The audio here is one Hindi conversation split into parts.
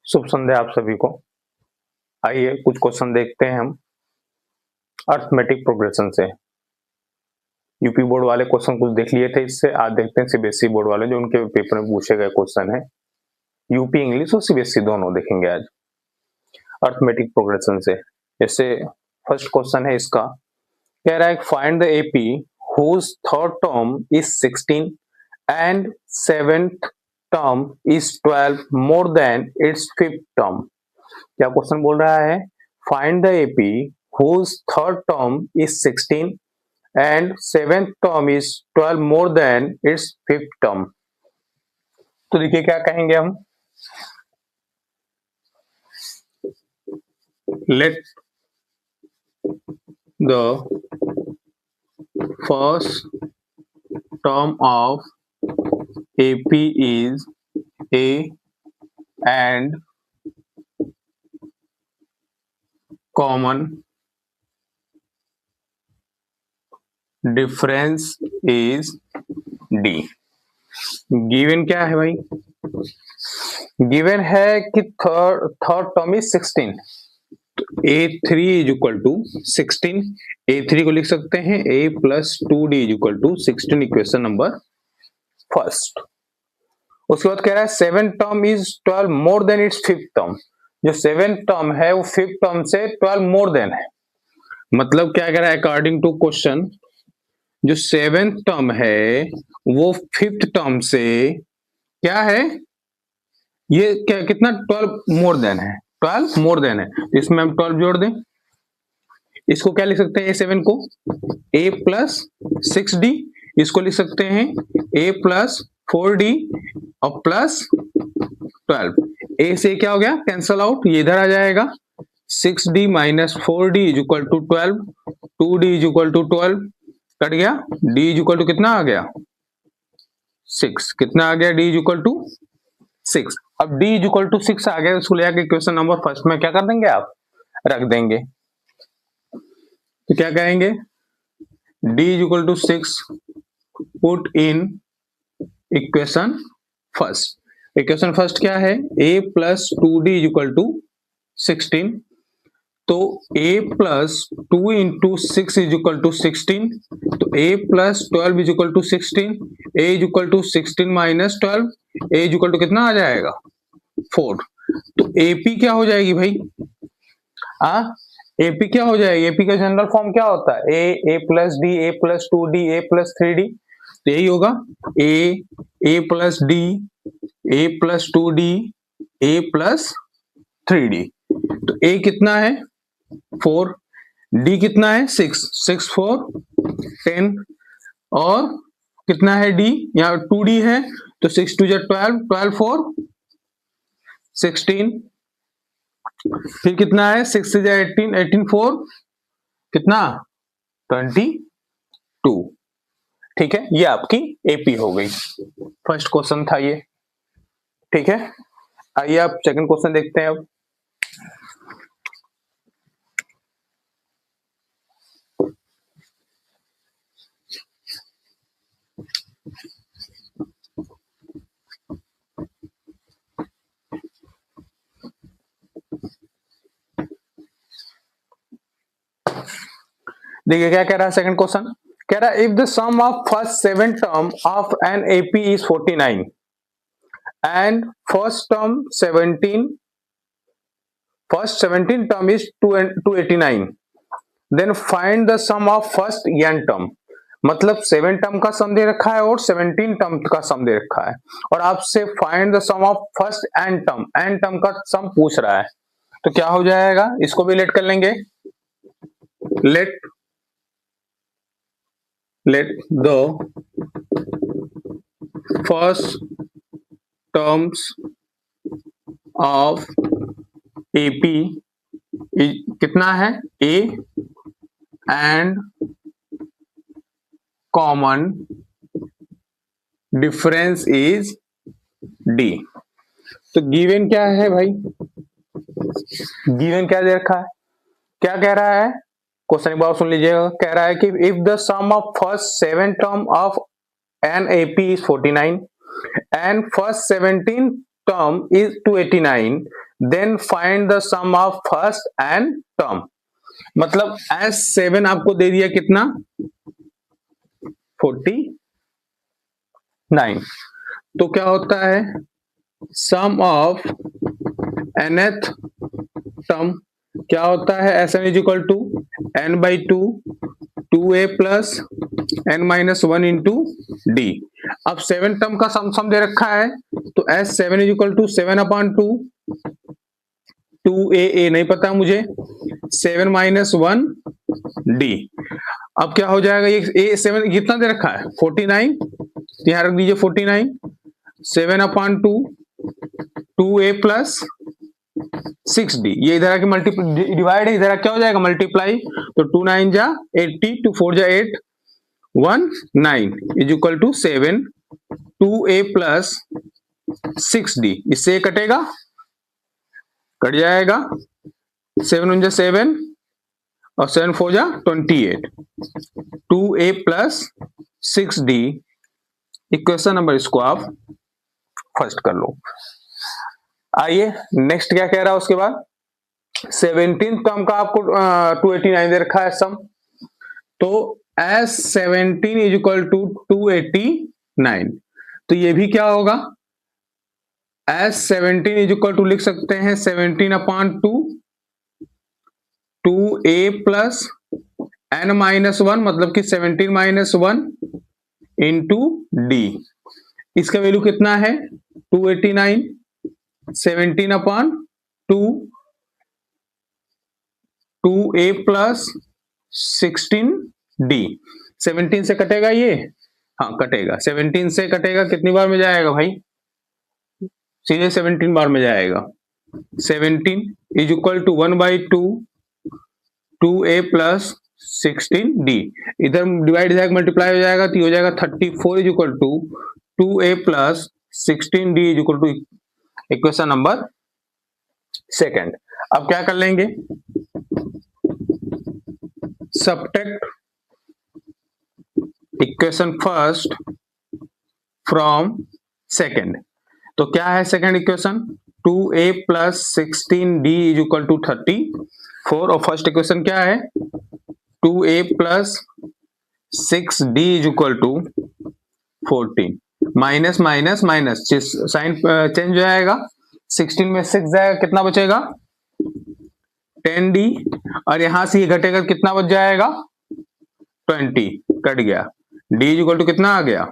शुभ संध्या आप सभी को। आइए कुछ क्वेश्चन देखते हैं हम अर्थमेटिक प्रोग्रेशन से। यूपी बोर्ड वाले क्वेश्चन कुछ देख लिए थे, इससे आज देखते हैं सीबीएसई बोर्ड वाले जो उनके पेपर में पूछे गए क्वेश्चन है। यूपी इंग्लिश और सीबीएसई दोनों देखेंगे आज अर्थमेटिक प्रोग्रेशन से। जैसे फर्स्ट क्वेश्चन है इसका, कह रहा है find the AP whose third term is 16 and seventh term is 12 more than its fifth term. क्या क्वेश्चन बोल रहा है? Find the AP whose third term is 16 and seventh term is 12 more than its fifth term। तो देखिए क्या कहेंगे हम, let the first term of AP is A and common difference is D. Given क्या है भाई? गिवन है कि थर्ड टर्म इज 16, तो A3 is equal to 16। A3 को लिख सकते हैं A plus 2D is equal to 16, equation number first. उसके बाद कह रहा है seven term is 12 more than its fifth term. जो सेवन टर्म है वो फिफ्थ टर्म से 12 मोर देन है। मतलब क्या कह रहा है? अकॉर्डिंग टू क्वेश्चन जो सेवेंथ टर्म है वो फिफ्थ टर्म से क्या है, ये क्या कितना 12 मोर देन है, 12 मोर देन है। तो इसमें हम 12 जोड़ दें, इसको क्या लिख सकते हैं? A7 को A प्लस 6D, इसको लिख सकते हैं A प्लस 4D और प्लस 12। A से क्या हो गया? कैंसल आउट, ये इधर आ जाएगा। 6D minus 4D is equal to 12, 2D is equal to 12, cut गया। D इज इक्वल टू कितना आ गया? 6। कितना आ गया? D is equal to 6। अब D इज इक्वल टू 6 आ गया, उसको ले आके क्वेश्चन नंबर फर्स्ट में क्या कर देंगे? आप रख देंगे। तो क्या कहेंगे? D is equal to 6 put in equation first. Equation first क्या है? A plus 2D is equal to 16। तो A plus 2 into 6 is equal to 16, तो A plus 12 is equal to 16, A is equal to 16 minus 12, A is equal to कितना आ जाएगा? 4। तो AP क्या हो जाएगी भाई? AP क्या हो जाएगी? AP का जनरल फॉर्म क्या होता है? A plus D, A plus 2D, A plus 3D। तो यही होगा A plus D, A plus 2D, A plus 3D। तो A कितना है? 4, D कितना है? 6, 6 4 10, और कितना है D? यहाँ 2D है तो 6 2 12, 12 4 16, फिर कितना है? 6 से 18, 18 4 कितना? 22। ठीक है, ये आपकी AP हो गई। फर्स्ट क्वेश्चन था ये। ठीक है, आइए आप सेकंड क्वेश्चन देखते हैं अब। देखिए क्या कह रहा है सेकंड क्वेश्चन। कह रहा है if the sum of first 7 term of n AP is 49 and first 17 term is 289, then find the sum of first n term. मतलब 7 टर्म का सम दे रखा है और 17 टर्म का सम दे रखा है, और आपसे find the sum of first n term का सम पूछ रहा है। तो क्या हो जाएगा? इसको भी लेट कर लेंगे। let the first terms of AP कितना है? A and common difference is D। तो गिवन क्या है भाई? गिवन क्या दे रखा है? क्या कह रहा है? क्वेश्चन एक बार सुन लीजिएगा। कह रहा है कि if the sum of first 7 term of n AP is 49 and first 17 term is 289, then find the sum of first n term. मतलब S7 आपको दे दिया कितना 49, तो क्या होता है सम ऑफ nth टर्म क्या होता है Sn is equal to n/2 2a plus n-1 into d. अब 7 टर्म का सम दे रखा है तो S7 is equal to 7/2 2a नहीं पता मुझे 7-1 डी। अब क्या हो जाएगा ये A7 कितना दे रखा है 49, यहां रख दीजिए 49 7/2 2a प्लस 6d। ये इधर आके मल्टीप्लाई डिवाइड है, इधर क्या हो जाएगा मल्टीप्लाई, तो 2 9 जा 80 2 4 जा 8 1 9 is equal to 7 2a plus 6d। इससे कटेगा कट जाएगा 7 1 जा 7 और 7 4 जा 28 2a plus 6d equation number इसको आप फर्स्ट कर लो। आइए नेक्स्ट क्या कह रहा है उसके बाद 17 टर्म का आपको 289 दे रखा है सम, तो S17 इज इक्वल टू 289, तो ये भी क्या होगा S17 इज इक्वल टू लिख सकते हैं 17/2 2a प्लस n-1 मतलब कि 17-1 इंटू डी। इसका वैल्यू कितना है 289 17/2 2a प्लस 16d। 17 से कटेगा ये, हाँ कटेगा 17 से कटेगा, कितनी बार में जाएगा भाई सीधे 17 बार में जाएगा। 17 is equal to 1/2 2a plus 16d, इधर डिवाइड जाएगा मल्टीप्लाई हो जाएगा तो हो जाएगा 34 is equal to 2a plus 16d is equal to equation number second. अब क्या कर लेंगे subtract equation first from second. तो क्या है second equation 2a plus 16d is equal to 34 और फर्स्ट इक्वेशन क्या है 2a plus 6d is equal to 14। Minus minus minus sign change हो जाएगा 16 में 6 जाएगा कितना बचेगा 10d और यहां से ये घटेगा कितना बच जाएगा 20 कट गया d इज इक्वल टू कितना आ गया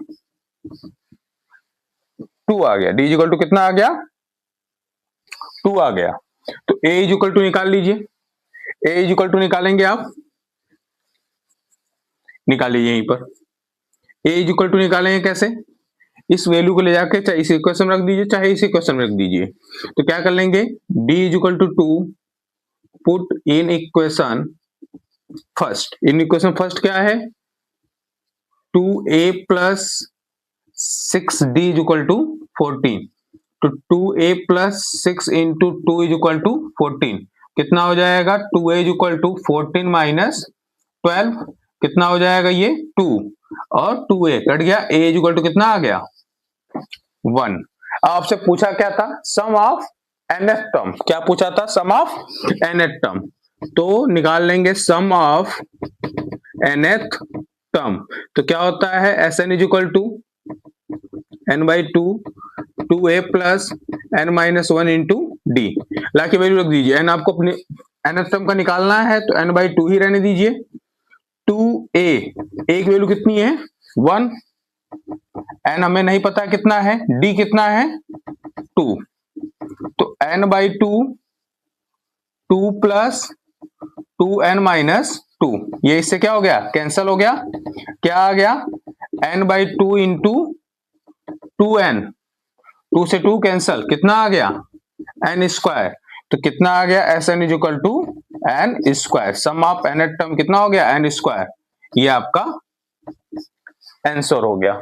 2 आ गया। d इज इक्वल टू कितना आ गया 2 आ गया। तो a इज इक्वल टू निकाल लीजिए, a इज इक्वल टू निकालेंगे आप, निकाल लीजिए यहीं पर a इज इक्वल टू निकालेंगे कैसे, इस वैल्यू को ले जाके चाहे इस इक्वेशन में रख दीजिए चाहे इस इक्वेशन में रख दीजिए। तो क्या कर लेंगे d is equal to 2 put in equation first. In equation first क्या है 2a plus 6d is equal to 14, तो 2a plus 6 into 2 is equal to 14 कितना हो जाएगा 2a is equal to 14 minus 12 कितना हो जाएगा ये 2 और 2a कट गया, a इज इक्वल टू कितना आ गया 1। आपसे पूछा क्या था सम ऑफ nth टर्म, क्या पूछा था सम ऑफ nth टर्म, तो निकाल लेंगे सम ऑफ nth टर्म। तो क्या होता है Sn is equal to n/2 2a plus n-1 into D. ला के वैल्यू रख दीजिए, n आपको अपने nth टर्म का निकालना है तो n/2 ही रहने दीजिए। 2a एक वैल्यू कितनी है 1, n हमें नहीं पता कितना है, d कितना है 2, तो n/2 2 प्लस 2n-2 ये इससे क्या हो गया कैंसल हो गया, क्या आ गया n/2 इंटू 2n, 2 से 2 कैंसल कितना आ गया n स्क्वायर, तो कितना आ गया Sn is equal to n square. Sum of nth term कितना हो गया n स्क्वायर, ये आपका आंसर हो गया।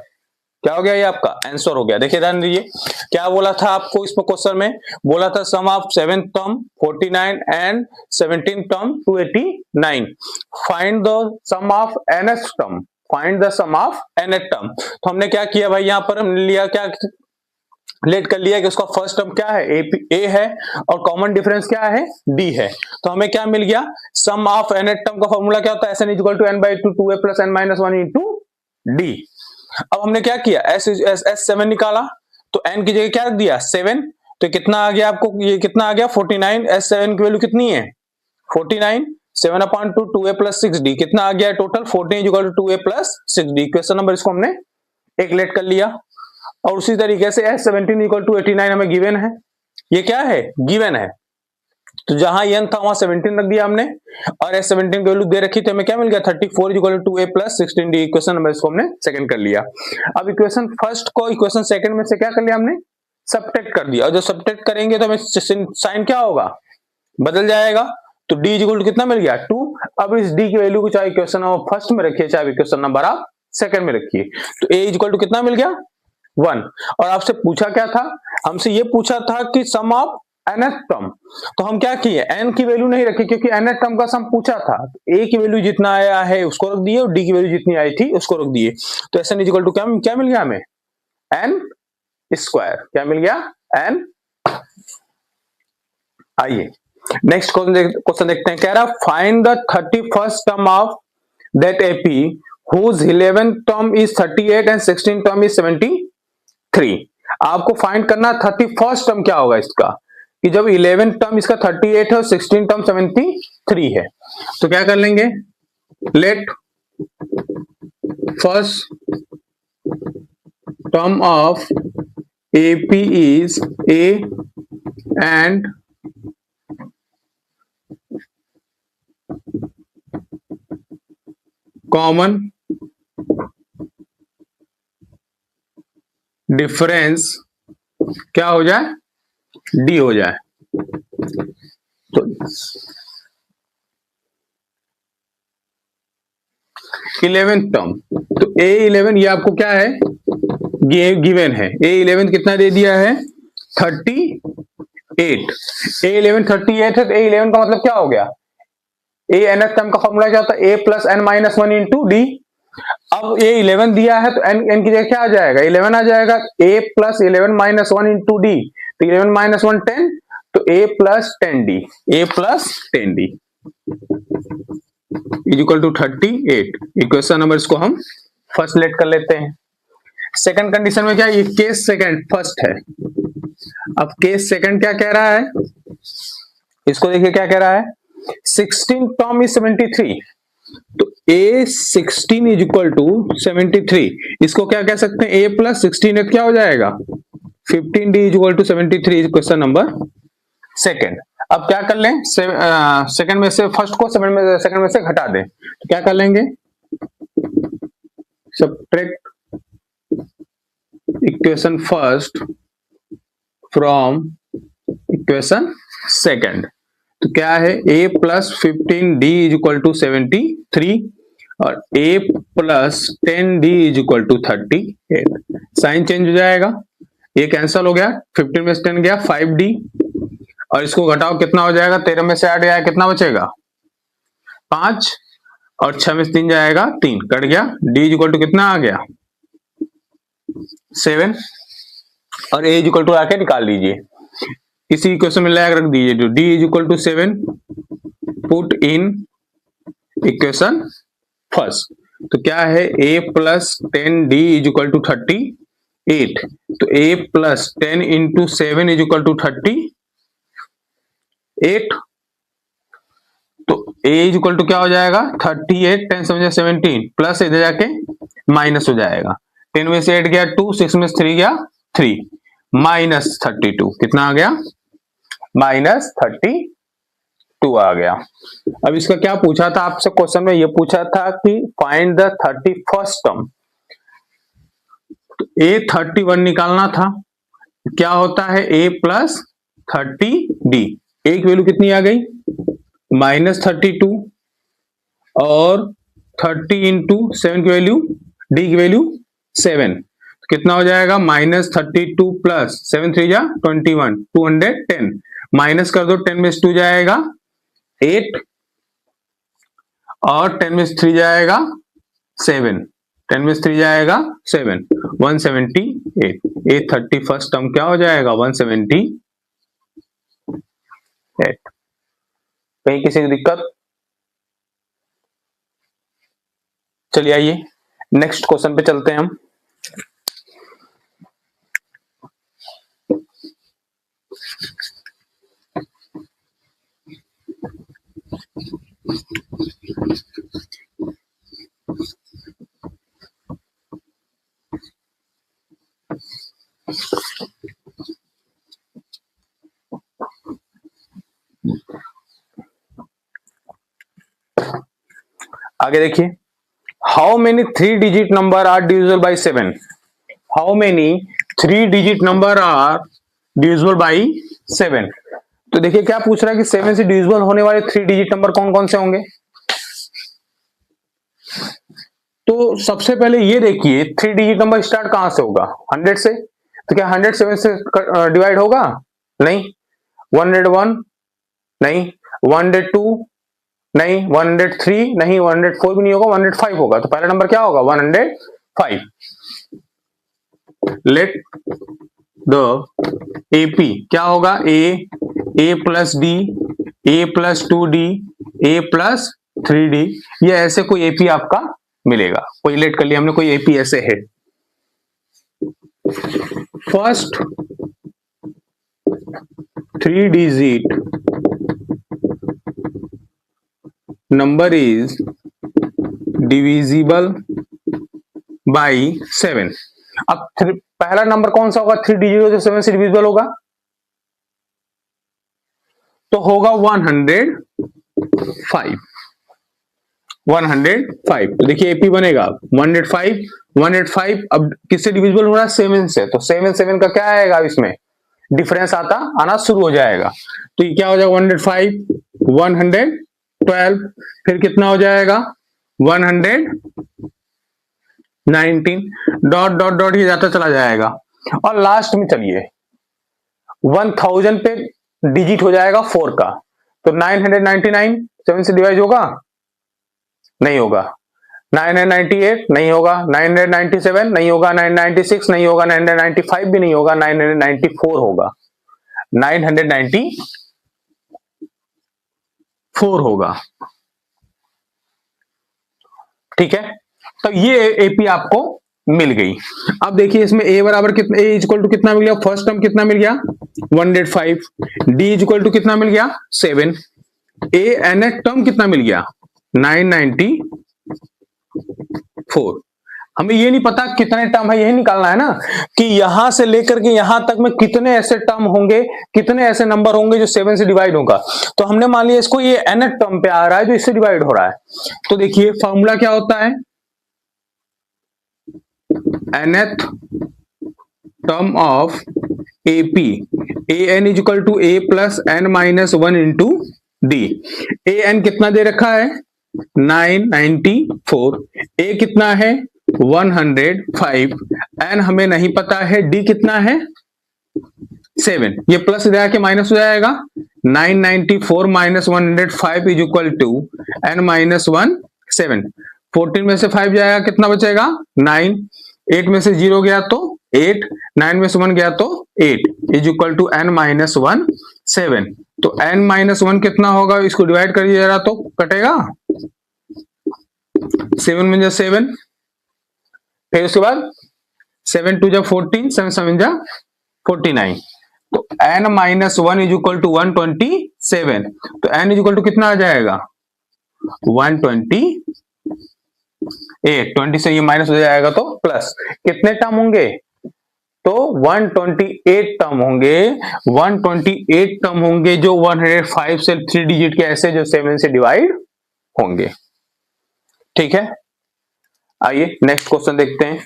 क्या हो गया ये आपका आंसर हो गया। देखिए ध्यान दीजिए क्या बोला था आपको इसमें क्वेश्चन में, बोला था sum of 7th term 49 and 17th term 289, find the sum of nth term, find the sum of nth term. तो हमने क्या किया भाई यहाँ पर हमने लिया क्या लेट कर लिया कि उसका फर्स्ट टर्म क्या है, ए है और कॉमन डिफरेंस क्या है, डी है। तो हमें क्या मिल गया, सम ऑफ एन टर्म का फॉर्मूला क्या होता है, S n equal to n by two two a plus n minus one into d. अब हमने क्या किया, एस 7 निकाला, तो एन की जगह क्या रख दिया 7, तो कितना आ गया आपको, ये कितना आ गया 49, एस 7 की वैल्यू कितनी है 49, 7 upon two two a plus 6d कितना आ गया total 14 equal to 2a plus 6d। Question number इसको हमने एक लेट कर लिया। और उसी तरीके से S17 इक्वल टू 89 हमें गिवन है, ये क्या है गिवन है, तो जहां n था वहां 17 रख दिया हमने और S17 की वैल्यू दे रखी, तो हमें क्या मिल गया 34 equal to a plus 16d। Equation number इसको हमने सेकंड कर लिया। अब इक्वेशन फर्स्ट को इक्वेशन सेकंड में से क्या कर लिया हमने, सबट्रैक्ट कर दिया, और जो सबट्रैक्ट करेंगे तो हमें साइन क्या होगा, बदल जाएगा। तो d इक्वल टू कितना मिल गया 2। अब इस d की वैल्यू को चाहे इक्वेशन नंबर फर्स्ट में रखिए चाहे इक्वेशन नंबर आप सेकंड में रखिए, तो a इक्वल टू कितना मिल गया 1। और आपसे पूछा क्या था, हमसे ये पूछा था कि सम ऑफ nth टर्म, तो हम क्या किए n की वैल्यू नहीं रखी क्योंकि nth टर्म का सम पूछा था, a की वैल्यू जितना आया है उसको रख दिए और d की वैल्यू जितनी आई थी उसको रख दिए। तो एस एन इक्वल टू क्या मिल गया हमें n स्क्वायर, क्या मिल गया n। आइए नेक्स्ट क्वेश्चन देखते हैं, कह रहा find the 31st term of that AP whose 11th term is 38 and 16th term is 73। आपको फाइंड करना 31st टर्म क्या होगा इसका, कि जब 11th टर्म इसका 38 है और 16th टर्म 73 है, तो क्या कर लेंगे, let first term of AP is A and common difference क्या हो जाए D हो जाए। तो 11th टर्म, तो A11 ये आपको क्या है गिवन है, A11 कितना दे दिया है 38, A11 38 है, तो A11 का मतलब क्या हो गया, ए nth टर्म का फॉर्मूला क्या होता है a plus n minus one into d. अब ए 11 दिया है तो n की जगह क्या आ जाएगा 11 आ जाएगा, a plus 11 minus one into d, तो 11 माइनस वन 10, तो a plus 10d, a plus 10d is equal to 38। Equation number इसको हम फर्स्ट लेट कर लेते हैं। सेकंड कंडीशन में क्या है, ये केस सेकंड फर्स्ट है। अब केस सेकंड क्या कह रहा है, इसको देखिए क्या कह रहा है, 16 टर्म इज 73, तो a 16 इज इक्वल टू 73, इसको क्या कह सकते हैं a प्लस 16 क्या हो जाएगा 15d is equal to 73। Question number second. अब क्या कर लें, सेकंड में से फर्स्ट को सेकंड में से घटा दें, तो क्या कर लेंगे, subtract equation first from equation second. तो क्या है a plus 15d is equal to 73 और a plus 10d is equal to 38। Sign change हो जाएगा, ये कैंसिल हो गया, 15 में से 10 गया 5d और इसको घटाओ कितना हो जाएगा, 13 में से 8 गया कितना बचेगा 5 और 6 में से 3 जाएगा 3 कट गया, d इज इक्वल टू कितना आ गया 7 और a इज इक्वल टू आके निकाल लीजिए, इसी क्वेश्चन में लगा रख दीजिए, जो d is equal to 7 put in equation first. तो क्या है a plus 10d is equal to 38, तो a plus 10 into 7 is equal to 38, तो a इज इक्वल टू क्या हो जाएगा 38, 10 समझे 17 प्लस इधर जाके माइनस हो जाएगा, 10 में से 8 गया 2, 6 में से 3 गया 3, माइनस 32 कितना आ गया माइनस 32 आ गया। अब इसका क्या पूछा था आपसे क्वेश्चन में, ये पूछा था कि फाइंड द 31st टर्म, तो a 31 निकालना था, क्या होता है a प्लस 30d, a की वैल्यू कितनी आ गई माइनस 32 और 30 इंटू 7 की वैल्यू d की वैल्यू 7, तो कितना हो जाएगा माइनस 32 प्लस 7 3 जा 21 210, माइनस कर दो 10 में से 2 जाएगा 8 और 10 में से 3 जाएगा 7, 10 में 3 जाएगा 7, 178। 31st टर्म क्या हो जाएगा 178। कहीं किसी की दिक्कत? चलिए आइए नेक्स्ट क्वेश्चन पे चलते हैं हम। आगे देखिए, how many 3 digit number are divisible by 7? How many 3 digit number are divisible by 7? तो देखिए क्या पूछ रहा है कि 7 से डिविजिबल होने वाले 3 डिजिट नंबर कौन कौन से होंगे। तो सबसे पहले ये देखिए 3 डिजिट नंबर स्टार्ट कहां से होगा 100 से। तो क्या 100 7 से डिवाइड होगा? नहीं। 101 नहीं, 102 नहीं, 103 नहीं, 104 भी नहीं होगा, 105 होगा। तो पहला नंबर क्या होगा 105। लेट द एपी क्या होगा ए प्लस डी, ए प्लस 2D, ए प्लस 3D। ये ऐसे कोई एपी आपका मिलेगा। कोई लेट कर लिया हमने, कोई एपी ऐसे है। First 3 digit number is divisible by 7। अब पहला नंबर कौन सा होगा 3 डिजिट जो 7 से डिविजिबल होगा? तो होगा 105। 105। तो देखिए एपी बनेगा 105। 105 अब किससे डिविजिबल हो रहा है 7 से। तो 7 का क्या आएगा इसमें डिफरेंस आना शुरू हो जाएगा। तो ये क्या हो जाएगा 105, 112, फिर कितना हो जाएगा 119। डॉट डॉट डॉट ये जाता चला जाएगा। और लास्ट में चलिए 1000 पे डिजिट हो जाएगा 4 का। तो 999 7 से डिवाइड होगा? नहीं होगा। 998 नहीं होगा, 997 नहीं होगा, 996 नहीं होगा, 995 भी नहीं होगा, 994 होगा। 994 होगा। ठीक है, तो ये एपी आपको मिल गई। अब देखिए इसमें ए बराबर कितना, ए इक्वल टू कितना मिल गया, फर्स्ट टर्म कितना मिल गया 105, डी इक्वल टू कितना मिल गया 7, ए एन टर्म कितना मिल गया 994। हमें ये नहीं पता कितने टर्म है, यही निकालना है ना कि यहां से लेकर के यहां तक में कितने ऐसे टर्म होंगे, कितने ऐसे नंबर होंगे जो 7 से डिवाइड होगा। तो हमने मान लिया इसको ये nth टर्म पे आ रहा है जो इससे डिवाइड हो रहा है। तो देखिए फॉर्मूला क्या होता है, nth term of AP a n is equal to a plus n minus 1 into d. A n कितना दे रखा है 994, ए कितना है 105, एन हमें नहीं पता है, डी कितना है 7। ये प्लस इधर आके माइनस हो जाएगा 994 minus 105 is equal to n minus 1 7। 14 में से 5 जाएगा कितना बचेगा 9, 8 में से 0 गया तो 8, 9 में से 1 गया तो 8 is equal to n minus 1 7। तो एन माइनस 1 कितना होगा, इसको डिवाइड करिए जरा तो कटेगा 7 में 7, फिर उसके बाद 7 2 जा 14, 7 7 जा 49। तो n minus 1 is equal to 127। तो n इज इक्वल टू कितना आ जाएगा 128। 20 से ये माइनस हो जाएगा तो प्लस। कितने टर्म होंगे तो 128 टर्म होंगे। 128 टर्म होंगे जो 105 से 3 डिजिट के ऐसे जो 7 से डिवाइड होंगे। ठीक है, आइए नेक्स्ट क्वेश्चन देखते हैं।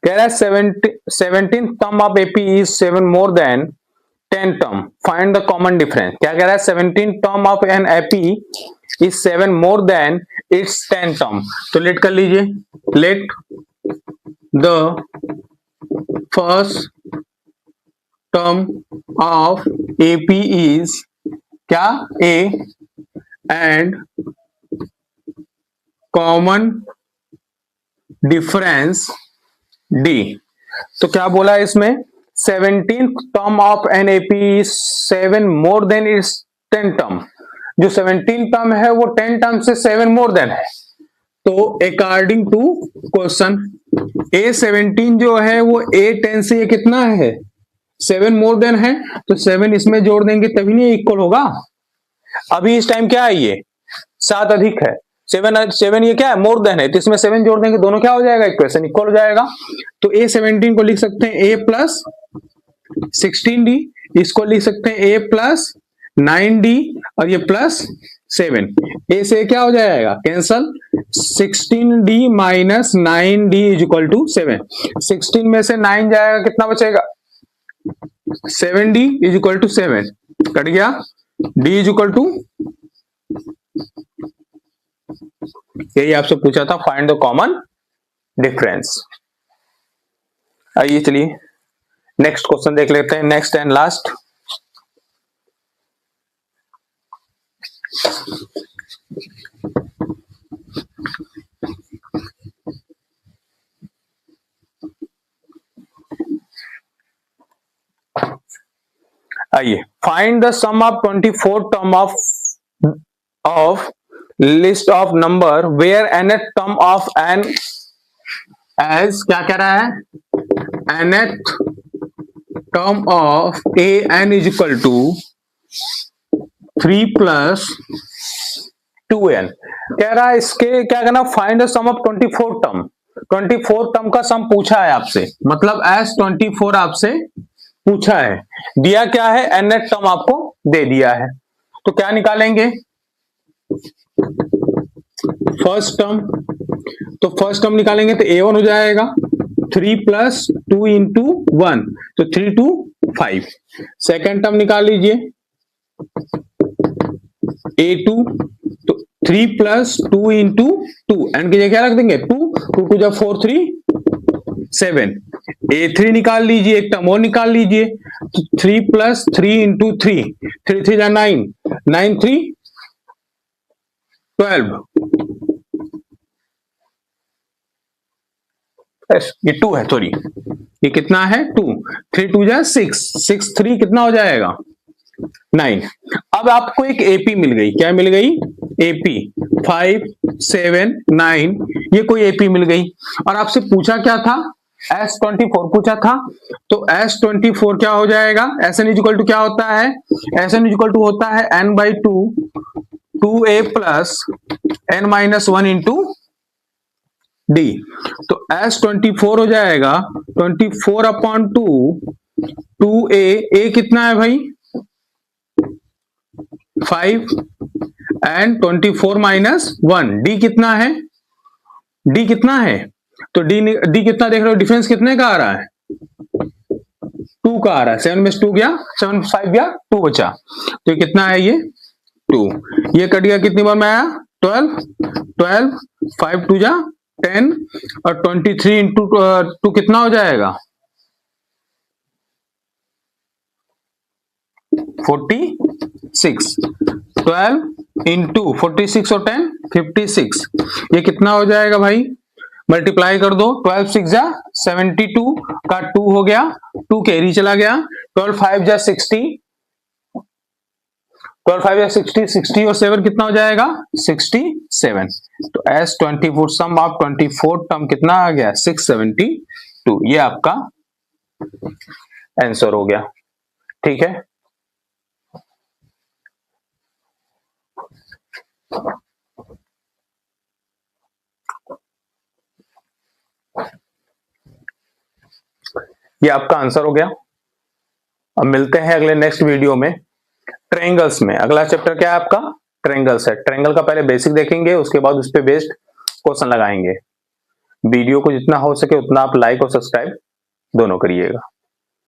कह रहा है 17 term of AP is 7 more than 10 term, find the common difference. क्या कह रहा है 17 term of an AP is 7 more than its 10 term. तो लेट कर लीजिए, late the first term of AP is क्या A and common difference D. तो क्या बोला है इसमें, 17th term of an AP is 7 more than its 10 term. जो 17 टर्म है वो 10 टर्म से 7 मोर देन है। तो अकॉर्डिंग टू क्वेश्चन A17 जो है वो A10 से ये कितना है, 7 मोर देन है, तो 7 इसमें जोड़ देंगे तभी नहीं इक्वल होगा। अभी इस टाइम क्या है, ये 7 अधिक है, 7 ये क्या है, मोर देन है, तो इसमें 7 जोड़ देंगे, दोनों क्या हो जाएगा, इक्वेशन इक्वल हो जाएगा। तो A17 को लिख सकते हैं A प्लस 16D, इसको लिख सकते हैं A प्लस 9D और ये प्लस 7। ए से क्या हो जाएगा, cancel, 16D minus 9D is equal to 7। 16 में से 9 जाएगा, कितना बचेगा, 7D is equal to 7, cut गया, D इज इक्वल टू, यही आपसे पूछा था, फाइंड द कॉमन डिफरेंस। आइए चलिए नेक्स्ट क्वेश्चन देख लेते हैं, नेक्स्ट एंड लास्ट। आइए, find the sum of 24 term of list of number where nth term of n as, क्या कह रहा है, nth term of a n is equal to 3 plus 2n। कह रहा है इसके क्या करना, find the sum of 24 term. 24 term का सम पूछा है आपसे, मतलब S24 आपसे पूछा है, दिया क्या है, nth टर्म आपको दे दिया है, तो क्या निकालेंगे, फर्स्ट टर्म, तो फर्स्ट टर्म निकालेंगे तो A1 हो जाएगा 3 प्लस 2 इंटू 1, तो 3 2 5। सेकेंड टर्म निकाल लीजिए A2, तो 3 प्लस 2 इंटू 2, एंड की जगह क्या रख देंगे 2, 2 टू जा 4 3 7। A3 निकाल लीजिए, एक टर्म और निकाल लीजिए, तो 3 प्लस 3 इंटू 3, 3 3 जा 9, 9 3 12, ये 2 है, सॉरी ये कितना है 2, 3 2 जा 6, 6 3 कितना हो जाएगा 9। अब आपको एक एपी मिल गई, क्या मिल गई, एपी 5 7 9, ये कोई एपी मिल गई, और आपसे पूछा क्या था, S24 पूछा था, तो S24 क्या हो जाएगा, Sn इक्वल टू क्या होता है, Sn इक्वल टू होता है n/2 2a plus n minus 1 into D। तो S24 हो जाएगा 24/2 2a, कितना है भाई 5 एंड 24 माइनस 1, D कितना है, D कितना है, तो D कितना देख रहे हो, डिफरेंस कितने का आ रहा है, 2 का आ रहा है, 7 में 2 गया, 7 5 गया, 2 बचा, तो ये कितना है, ये 2, ये कट गया, कितनी बार में आया 12, 12 5 2 जा 10 और 23 इंटू 2 कितना हो जाएगा 46, 12 इंटू 46 और 10 56, ये कितना हो जाएगा भाई, मल्टीप्लाई कर दो, 12 6 जा 72 का 2 हो गया, 2 कैरी चला गया, 12 5 जा 60, 12 5 जा 60, 60 और 7 कितना हो जाएगा 67। तो S24 सम ऑफ 24 टर्म कितना आ गया 672, ये आपका आंसर हो गया, ठीक है। ये आपका आंसर हो गया। अब मिलते हैं अगले नेक्स्ट वीडियो में ट्रायंगल्स में। अगला चैप्टर क्या है आपका, ट्रायंगल्स है। ट्रायंगल का पहले बेसिक देखेंगे, उसके बाद उस पर बेस्ड क्वेश्चन लगाएंगे। वीडियो को जितना हो सके उतना आप लाइक और सब्सक्राइब दोनों करिएगा।